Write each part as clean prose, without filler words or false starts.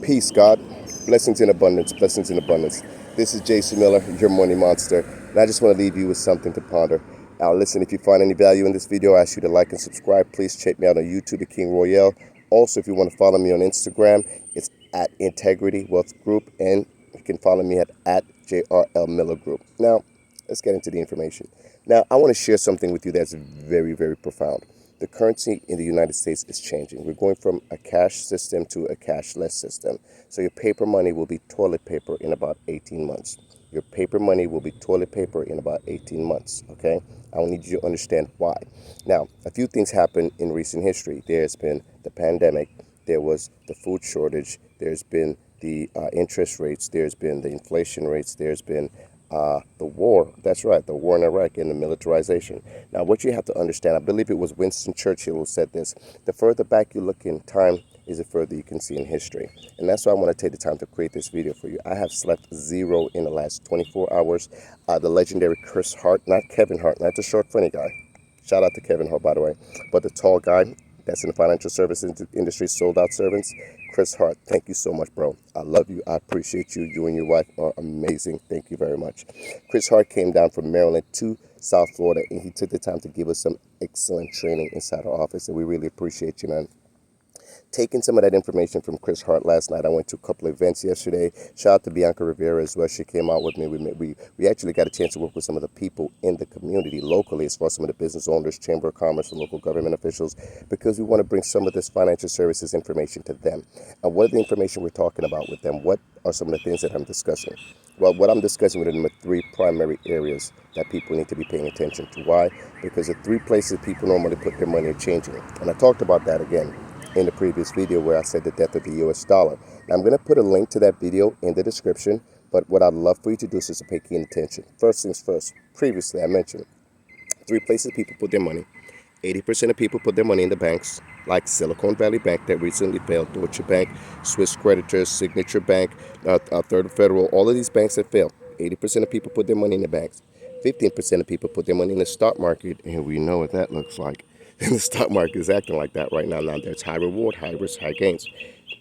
Peace, God. Blessings in abundance, blessings in abundance. This is Jason Miller, your money monster, and I just want to leave you with something to ponder. Now, listen, if you find any value in this video, I ask you to like and subscribe. Please check me out on YouTube at King Royale. Also, if you want to follow me on Instagram, it's at Integrity Wealth Group, and you can follow me at JRL Miller Group. Now, let's get into the information. Now, I want to share something with you that's very, very profound. The currency in the United States is changing. We're going from a cash system to a cashless system. So your paper money will be toilet paper in about 18 months. Your paper money will be toilet paper in about 18 months, okay? I need you to understand why. Now, a few things happened in recent history. There's been the pandemic. There was the food shortage. There's been the interest rates. There's been the inflation rates. There's been the war. That's right, the war in Iraq and the militarization. Now, what you have to understand, I believe it was Winston Churchill who said this: the further back you look in time is the further you can see in history. And that's why I want to take the time to create this video for you. I have slept zero in the last 24 hours. The legendary Chris Hart, not Kevin Hart, not the short funny guy. Shout out to Kevin Hart, by the way, but the tall guy that's in the financial services industry, sold out servants. Chris Hart, thank you so much, bro. I love you. I appreciate you. You and your wife are amazing. Thank you very much. Chris Hart came down from Maryland to South Florida, and he took the time to give us some excellent training inside our office, and we really appreciate you, man. Taking some of that information from Chris Hart last night. I went to a couple of events yesterday. Shout out to Bianca Rivera as well. She came out with me. We actually got a chance to work with some of the people in the community locally, as far as some of the business owners, Chamber of Commerce, and local government officials, because we want to bring some of this financial services information to them. And what are the information we're talking about with them? What are some of the things that I'm discussing? Well, what I'm discussing with them are three primary areas that people need to be paying attention to. Why? Because the three places people normally put their money are changing. And I talked about that again in the previous video where I said the death of the US dollar. Now, I'm going to put a link to that video in the description, but what I'd love for you to do is to pay keen attention. First things first, previously I mentioned three places people put their money. 80% of people put their money in the banks, like Silicon Valley Bank that recently failed, Deutsche Bank, Swiss Creditors, Signature Bank, Third Federal, all of these banks that failed. 80% of people put their money in the banks. 15% of people put their money in the stock market, and we know what that looks like. And the stock market is acting like that right now. Now, there's high reward, high risk, high gains.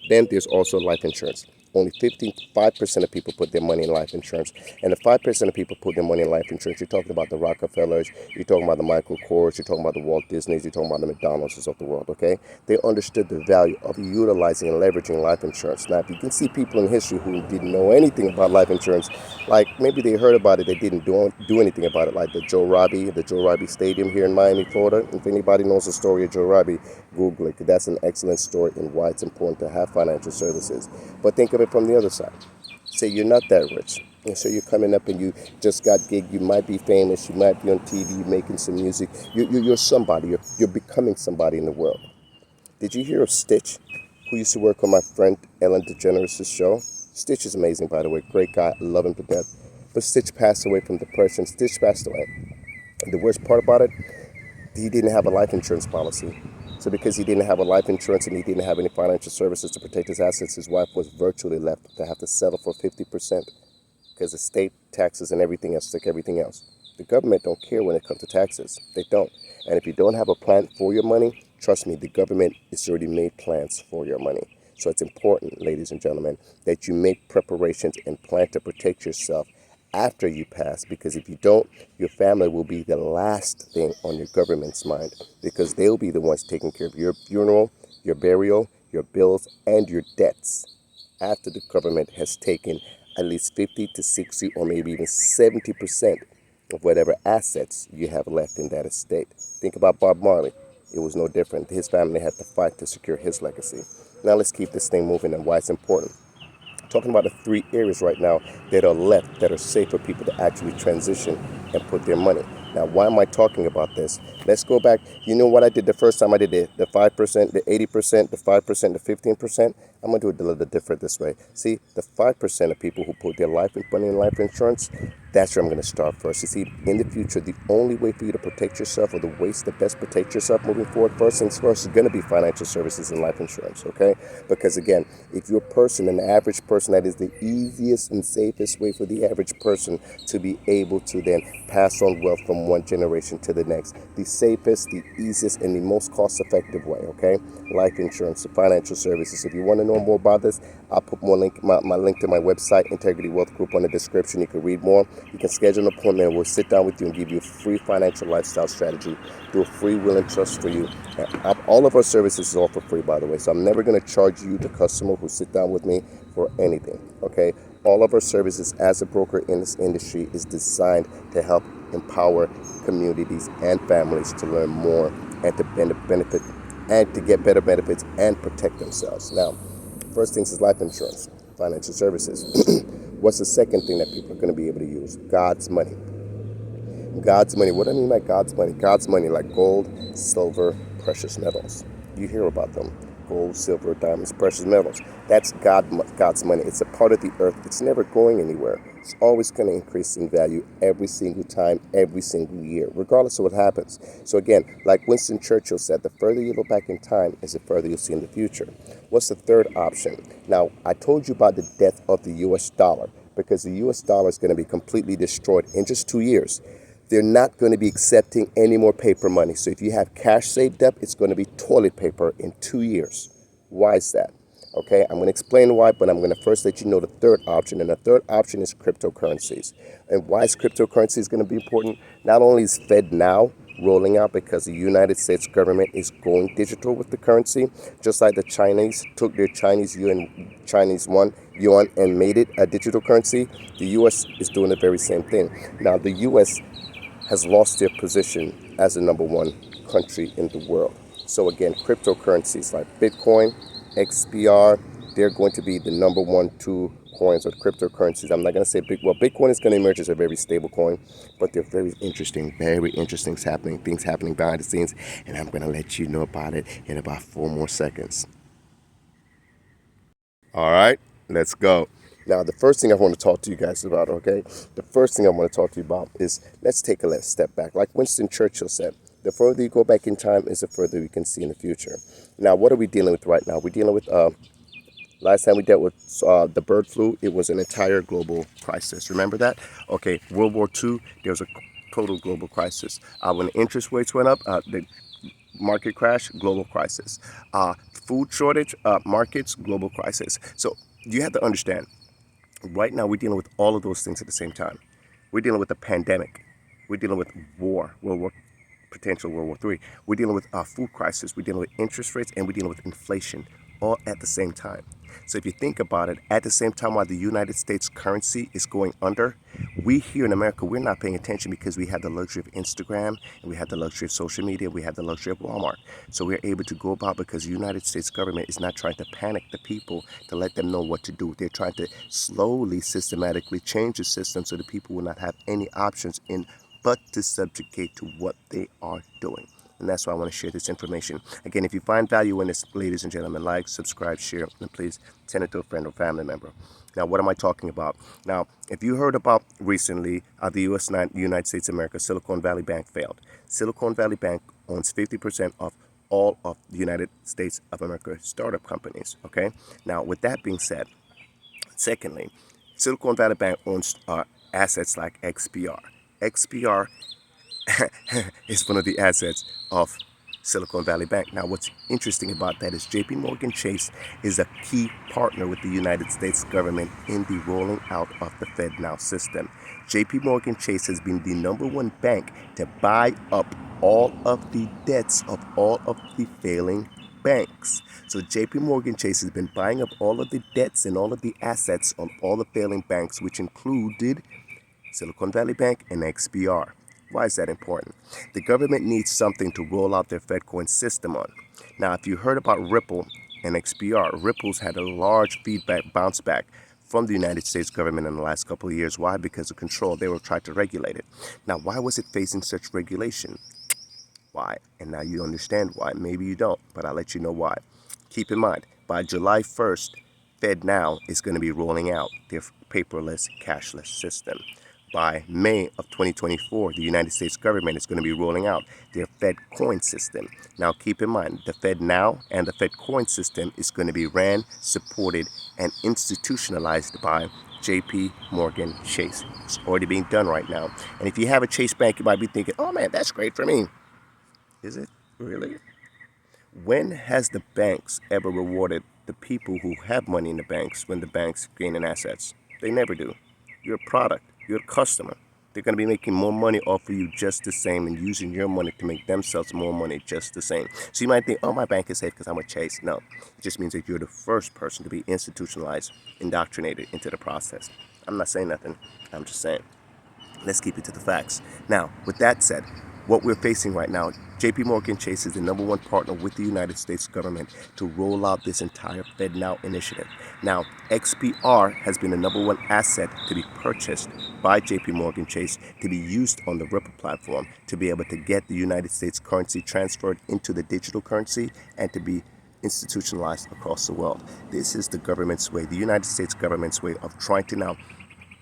Then there's also life insurance. Only 55% of people put their money in life insurance. And the 5% of people put their money in life insurance, you're talking about the Rockefellers, you're talking about the Michael Kors, you're talking about the Walt Disneys, you're talking about the McDonald's of the world, okay? They understood the value of utilizing and leveraging life insurance. Now, if you can see people in history who didn't know anything about life insurance, like maybe they heard about it, they didn't do anything about it, like the Joe Robbie Stadium here in Miami, Florida. If anybody knows the story of Joe Robbie, Google it. That's an excellent story and why it's important to have financial services. But think of it from the other side. Say you're not that rich, and so you're coming up and you just got gig. You might be famous. You might be on TV. You're making some music. You're somebody. You're becoming somebody in the world. Did you hear of Stitch, who used to work on my friend Ellen DeGeneres' show? Stitch is amazing, by the way. Great guy. I love him to death. But Stitch passed away from depression. Stitch passed away. And the worst part about it, he didn't have a life insurance policy. So because he didn't have a life insurance and he didn't have any financial services to protect his assets, his wife was virtually left to have to settle for 50% because the state taxes and everything else took everything else. The government don't care when it comes to taxes. They don't. And if you don't have a plan for your money, trust me, the government has already made plans for your money. So it's important, ladies and gentlemen, that you make preparations and plan to protect yourself after you pass, because if you don't, your family will be the last thing on your government's mind, because they'll be the ones taking care of your funeral, your burial, your bills, and your debts after the government has taken at least 50 to 60 or maybe even 70% of whatever assets you have left in that estate. Think about Bob Marley. It was no different. His family had to fight to secure his legacy. Now let's keep this thing moving and why it's important. Talking about the three areas right now that are left that are safe for people to actually transition and put their money. Now, why am I talking about this? Let's go back. You know what I did the first time I did it? The 5%, the 80%, the 5%, the 15%. I'm going to do it a little different this way. See, the 5% of people who put their life money in life insurance, that's where I'm going to start first. You see, in the future, the only way for you to protect yourself, or the ways to best protect yourself moving forward, first things first, is going to be financial services and life insurance, okay? Because again, if you're a person, an average person, that is the easiest and safest way for the average person to be able to then pass on wealth from one generation to the next. The safest, the easiest, and the most cost-effective way, okay? Life insurance, financial services. If you want to know more about this, I'll put my link to my website, Integrity Wealth Group, on the description. You can read more. You can schedule an appointment. We'll sit down with you and give you a free financial lifestyle strategy, do a free will and trust for you. All of our services is all for free, by the way. So I'm never going to charge you, the customer who sit down with me, for anything. Okay? All of our services as a broker in this industry is designed to help empower communities and families to learn more and to benefit and to get better benefits and protect themselves. Now, first things is life insurance, financial services. What's the second thing that people are going to be able to use? God's money. God's money. What do I mean by God's money? God's money, like gold, silver, precious metals. You hear about them. Gold, silver, diamonds, precious metals. That's God's money. It's a part of the earth. It's never going anywhere. It's always going to increase in value every single time, every single year, regardless of what happens. So again, like Winston Churchill said, the further you look back in time is the further you'll see in the future. What's the third option? Now, I told you about the death of the U.S. dollar, because the U.S. dollar is going to be completely destroyed in just 2 years. They're not going to be accepting any more paper money. So if you have cash saved up, it's going to be toilet paper in 2 years. Why is that? Okay, I'm going to explain why, but I'm going to first let you know the third option. And the third option is cryptocurrencies. And why is cryptocurrencies going to be important? Not only is FedNow rolling out because the United States government is going digital with the currency, just like the Chinese took their Chinese yuan and made it a digital currency. The U.S. is doing the very same thing. Now, the U.S. has lost their position as the number one country in the world. So again, cryptocurrencies like Bitcoin, XPR, they're going to be the number 2 coins or cryptocurrencies. I'm not going to say Bitcoin is going to emerge as a very stable coin, but they're very interesting things happening behind the scenes, and I'm going to let you know about it in about 4 more seconds. All right, let's go. Now, the first thing I want to talk to you guys about, okay? The first thing I want to talk to you about is, let's take a step back. Like Winston Churchill said, the further you go back in time is the further you can see in the future. Now, what are we dealing with right now? We're dealing with, last time we dealt with the bird flu, it was an entire global crisis. Remember that? Okay, World War II, there was a total global crisis. When interest rates went up, the market crash, global crisis. Food shortage, markets, global crisis. So you have to understand, right now we're dealing with all of those things at the same time. We're dealing with a pandemic. We're dealing with war, potential World War III. We're dealing with a food crisis. We're dealing with interest rates, and we're dealing with inflation, all at the same time. So if you think about it, at the same time while the United States currency is going under, we here in America, we're not paying attention because we have the luxury of Instagram, and we have the luxury of social media, we have the luxury of Walmart. So we're able to go about, because the United States government is not trying to panic the people to let them know what to do. They're trying to slowly, systematically change the system so the people will not have any options in but to subjugate to what they are doing. And that's why I want to share this information. Again, if you find value in this, ladies and gentlemen, like, subscribe, share, and please send it to a friend or family member. Now, what am I talking about? Now, if you heard about recently, the United States of America, Silicon Valley Bank failed. Silicon Valley Bank owns 50% of all of the United States of America startup companies, okay? Now, with that being said, secondly, Silicon Valley Bank owns assets like XPR. XPR is one of the assets of Silicon Valley Bank. Now, what's interesting about that is JP Morgan Chase is a key partner with the United States government in the rolling out of the FedNow system. JP Morgan Chase has been the number 1 bank to buy up all of the debts of all of the failing banks. So JP Morgan Chase has been buying up all of the debts and all of the assets of all the failing banks, which included Silicon Valley Bank and XPR. Why is that important? The government needs something to roll out their FedCoin system on. Now, if you heard about Ripple and XPR, Ripple's had a large bounce back from the United States government in the last couple of years. Why? Because of control. They were trying to regulate it. Now, why was it facing such regulation? Why? And now you understand why. Maybe you don't, but I'll let you know why. Keep in mind, by July 1st, FedNow is going to be rolling out their paperless, cashless system. By May of 2024, the United States government is going to be rolling out their FedCoin system. Now, keep in mind, the FedNow and the FedCoin system is going to be ran, supported, and institutionalized by JP Morgan Chase. It's already being done right now. And if you have a Chase Bank, you might be thinking, oh man, that's great for me. Is it really? When has the banks ever rewarded the people who have money in the banks when the banks gaining assets. They never do. You're a product. You're a customer. They're going to be making more money off of you just the same and using your money to make themselves more money just the same. So you might think, oh, my bank is safe because I'm a Chase. No, it just means that you're the first person to be institutionalized, indoctrinated into the process. I'm not saying nothing. I'm just saying. Let's keep it to the facts. Now, with that said, what we're facing right now, JP Morgan Chase is the #1 partner with the United States government to roll out this entire FedNow initiative. Now, XPR has been the #1 asset to be purchased by JP Morgan Chase to be used on the Ripple platform to be able to get the United States currency transferred into the digital currency and to be institutionalized across the world. This is the government's way, the United States government's way of trying to now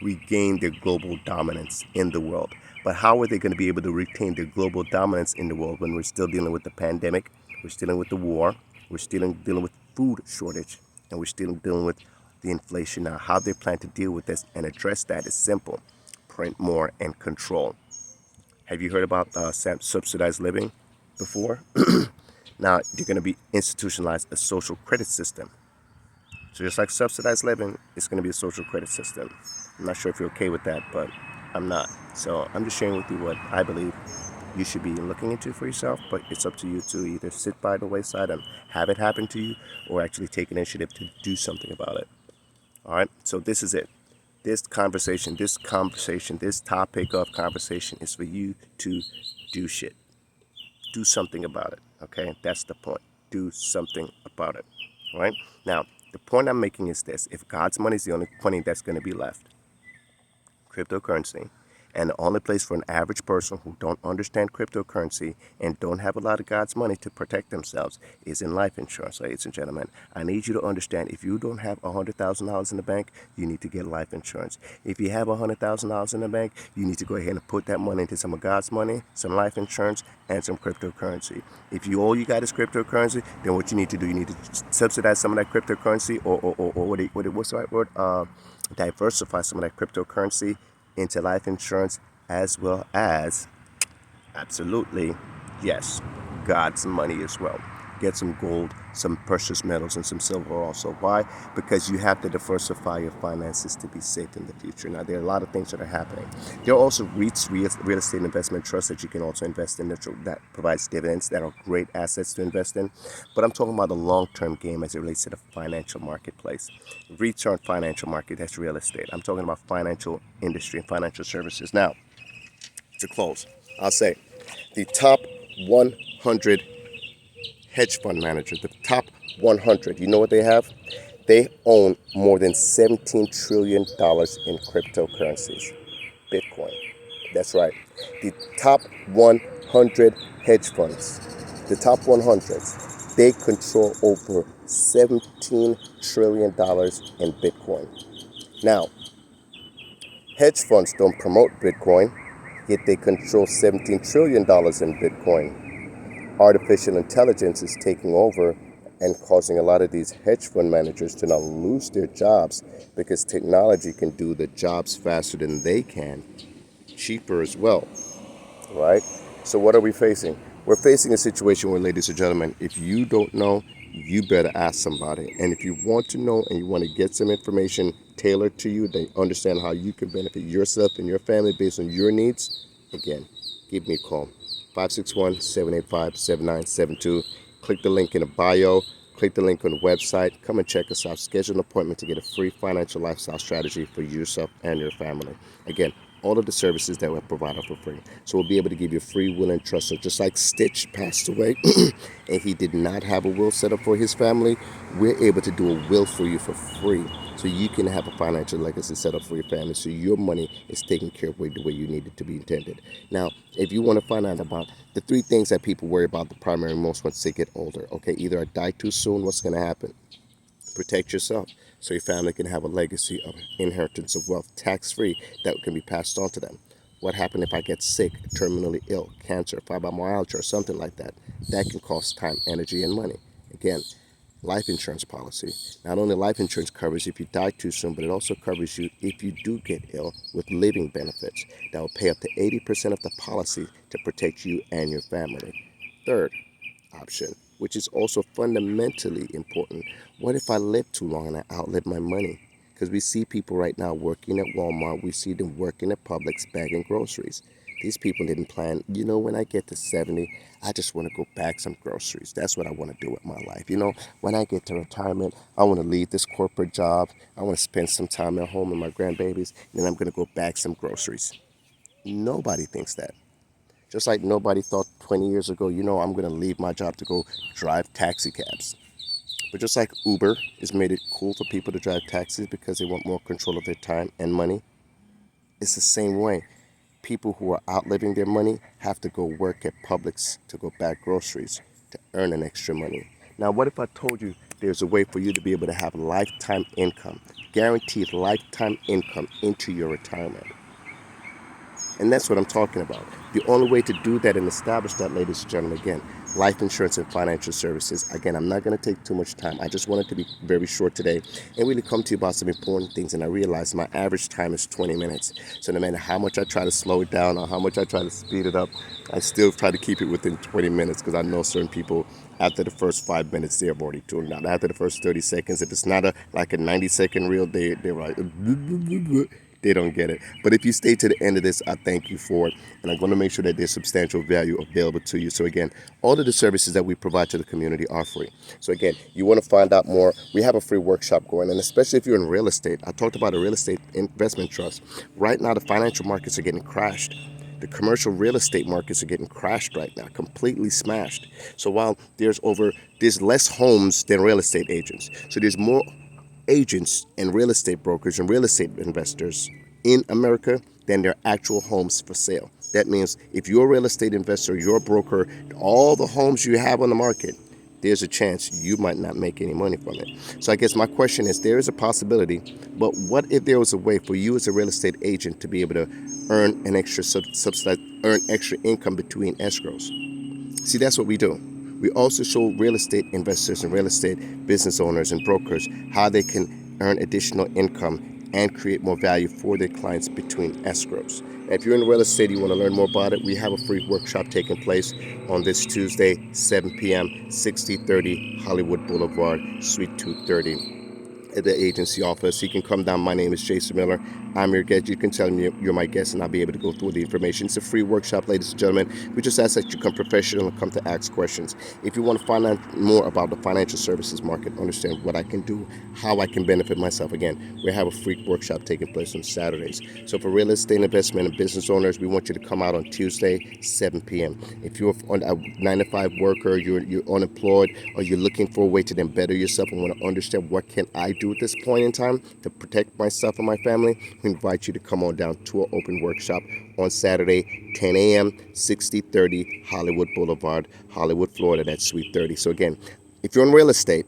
regain their global dominance in the world. But how are they going to be able to retain their global dominance in the world when we're still dealing with the pandemic, we're still dealing with the war, we're still dealing with food shortage, and we're still dealing with the inflation now? How they plan to deal with this and address that is simple: print more and control. Have you heard about subsidized living before? Now you're going to be institutionalized a social credit system. So just like subsidized living, it's going to be a social credit system. I'm not sure if you're okay with that, but I'm not. So I'm just sharing with you what I believe you should be looking into for yourself, but it's up to you to either sit by the wayside and have it happen to you or actually take an initiative to do something about it. All right, so this is it. This topic of conversation is for you to do shit. Do something about it, okay? That's the point. Do something about it, all right? Now, the point I'm making is this: if God's money is the only money that's going to be left, cryptocurrency, and the only place for an average person who don't understand cryptocurrency and don't have a lot of God's money to protect themselves is in life insurance, ladies and gentlemen. I need you to understand, if you don't have $100,000 in the bank, you need to get life insurance. If you have $100,000 in the bank, you need to go ahead and put that money into some of God's money, some life insurance, and some cryptocurrency. If all you got is cryptocurrency, then what you need to do, you need to subsidize some of that cryptocurrency, or what's the right word? Diversify some of that cryptocurrency into life insurance, as well as, absolutely, yes, God's money as well. Get some gold, some precious metals, and some silver also. Why? Because you have to diversify your finances to be safe in the future. Now, there are a lot of things that are happening. There are also REITs, real estate investment trusts, that you can also invest in that provides dividends, that are great assets to invest in. But I'm talking about the long-term game as it relates to the financial marketplace. REITs aren't financial market, that's real estate. I'm talking about financial industry and financial services. Now, to close, I'll say the top 100 hedge fund managers, the top 100, you know what they have? They own more than $17 trillion in cryptocurrencies. Bitcoin. That's right. The top 100 hedge funds, the top 100, they control over $17 trillion in Bitcoin. Now, hedge funds don't promote Bitcoin, yet they control $17 trillion in Bitcoin. Artificial intelligence is taking over and causing a lot of these hedge fund managers to now lose their jobs because technology can do the jobs faster than they can, cheaper as well, right? So what are we facing? We're facing a situation where, ladies and gentlemen, if you don't know, you better ask somebody. And if you want to know and you want to get some information tailored to you, they understand how you can benefit yourself and your family based on your needs, again, give me a call. 561-785-7972. Click the link in the bio. Click the link on the website. Come and check us out. Schedule an appointment to get a free financial lifestyle strategy for yourself and your family. Again, all of the services that we provide are for free. So we'll be able to give you free will and trust. So just like Stitch passed away and he did not have a will set up for his family, we're able to do a will for you for free. So you can have a financial legacy set up for your family, so your money is taken care of the way you need it to be intended. Now, if you want to find out about the 3 things that people worry about the primary most once they get older, okay, either I die too soon, what's going to happen? Protect yourself so your family can have a legacy of inheritance of wealth, tax-free, that can be passed on to them. What happened if I get sick, terminally ill, cancer, fibromyalgia, or something like that? That can cost time, energy, and money. Again, life insurance policy. Not only life insurance covers if you die too soon, but it also covers you if you do get ill with living benefits that will pay up to 80% of the policy to protect you and your family. Third option, which is also fundamentally important. What if I live too long and I outlive my money? Because we see people right now working at Walmart, we see them working at Publix bagging groceries. These people didn't plan, when I get to 70, I just want to go bag some groceries. That's what I want to do with my life. When I get to retirement, I want to leave this corporate job. I want to spend some time at home with my grandbabies, and then I'm going to go bag some groceries. Nobody thinks that. Just like nobody thought 20 years ago, I'm going to leave my job to go drive taxi cabs. But just like Uber has made it cool for people to drive taxis because they want more control of their time and money, it's the same way. People who are outliving their money have to go work at Publix to go bag groceries to earn an extra money. Now, what if I told you there's a way for you to be able to have lifetime income, guaranteed lifetime income into your retirement? And that's what I'm talking about. The only way to do that and establish that, ladies and gentlemen, again, life insurance and financial services. Again, I'm not going to take too much time. I just wanted to be very short today and really come to you about some important things. And I realized my average time is 20 minutes. So no matter how much I try to slow it down or how much I try to speed it up, I still try to keep it within 20 minutes because I know certain people, after the first 5 minutes, they're already tuned out. After the first 30 seconds, if it's not like a 90-second reel, they're like, they don't get it. But if you stay to the end of this, I thank you for it. And I'm going to make sure that there's substantial value available to you. So again, all of the services that we provide to the community are free. So again, you want to find out more, we have a free workshop going. And especially if you're in real estate, I talked about a real estate investment trust. Right now, the financial markets are getting crashed. The commercial real estate markets are getting crashed right now, completely smashed. So while there's less homes than real estate agents. So there's more agents and real estate brokers and real estate investors in America than their actual homes for sale. That means if you're a real estate investor, you're a broker, all the homes you have on the market, there's a chance you might not make any money from it. So I guess my question is, there is a possibility, but what if there was a way for you as a real estate agent to be able to earn an extra earn extra income between escrows? See, that's what we do. We also show real estate investors and real estate business owners and brokers how they can earn additional income and create more value for their clients between escrows. And if you're in real estate, you want to learn more about it, we have a free workshop taking place on this Tuesday, 7 p.m., 6030 Hollywood Boulevard, Suite 230. At the agency office. You can come down. My name is Jason Miller. I'm your guest. You can tell me you're my guest and I'll be able to go through the information. It's a free workshop, ladies and gentlemen. We just ask that you come professional and come to ask questions. If you want to find out more about the financial services market, understand what I can do, how I can benefit myself, again, we have a free workshop taking place on Saturdays. So for real estate investment and business owners, we want you to come out on Tuesday, 7 p.m. If you're a 9-to-5 worker, you're unemployed, or you're looking for a way to then better yourself and want to understand what can I do at this point in time to protect myself and my family, we invite you to come on down to our open workshop on Saturday, 10 a.m., 6030 Hollywood Boulevard, Hollywood, Florida. That's Suite 30. So again, if you're in real estate,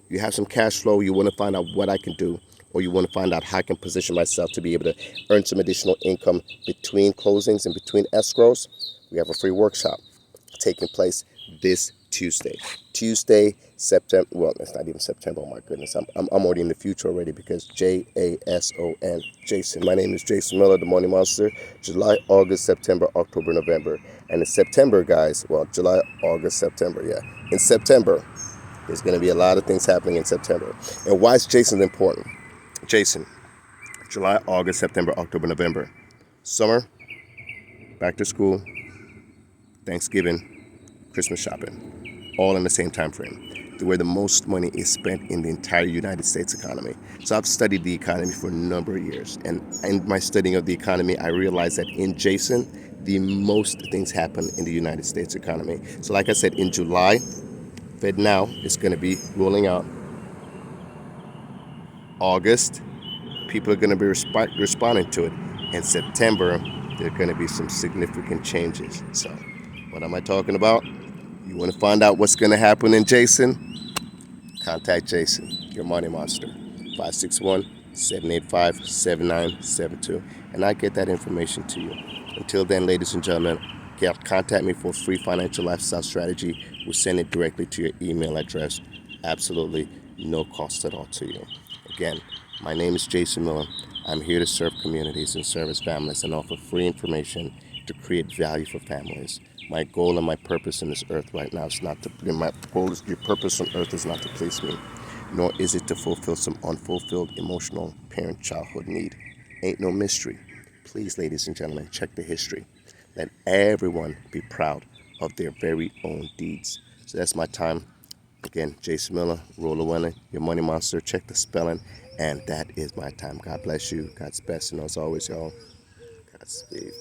you have some cash flow, you want to find out what I can do, or you want to find out how I can position myself to be able to earn some additional income between closings and between escrows, we have a free workshop taking place this Tuesday, September. Well, it's not even September. Oh my goodness, I'm already in the future already because Jason, Jason. My name is Jason Miller, the Money Monster. July, August, September, October, November, and in September, guys. Well, July, August, September. Yeah, in September, there's going to be a lot of things happening in September. And why is Jason important? Jason, July, August, September, October, November, summer, back to school, Thanksgiving, Christmas shopping, all in the same time frame, where the most money is spent in the entire United States economy. So I've studied the economy for a number of years, and in my studying of the economy, I realized that in Jason, the most things happen in the United States economy. So like I said, in July, FedNow is going to be rolling out. August, people are going to be responding to it. In September, there are going to be some significant changes. So what am I talking about? You want to find out what's going to happen in Jason? Contact Jason, your money monster, 561-785-7972, and I get that information to you. Until then, ladies and gentlemen, contact me for a free financial lifestyle strategy. We'll send it directly to your email address. Absolutely no cost at all to you. Again, my name is Jason Miller. I'm here to serve communities and service families and offer free information to create value for families. My goal and my purpose in this earth right now is not to, my goal is, your purpose on earth is not to please me, nor is it to fulfill some unfulfilled emotional parent-childhood need. Ain't no mystery. Please, ladies and gentlemen, check the history. Let everyone be proud of their very own deeds. So that's my time. Again, Jason Miller, Roller Winner, your money monster. Check the spelling. And that is my time. God bless you. God's best. And as always, y'all, Godspeed.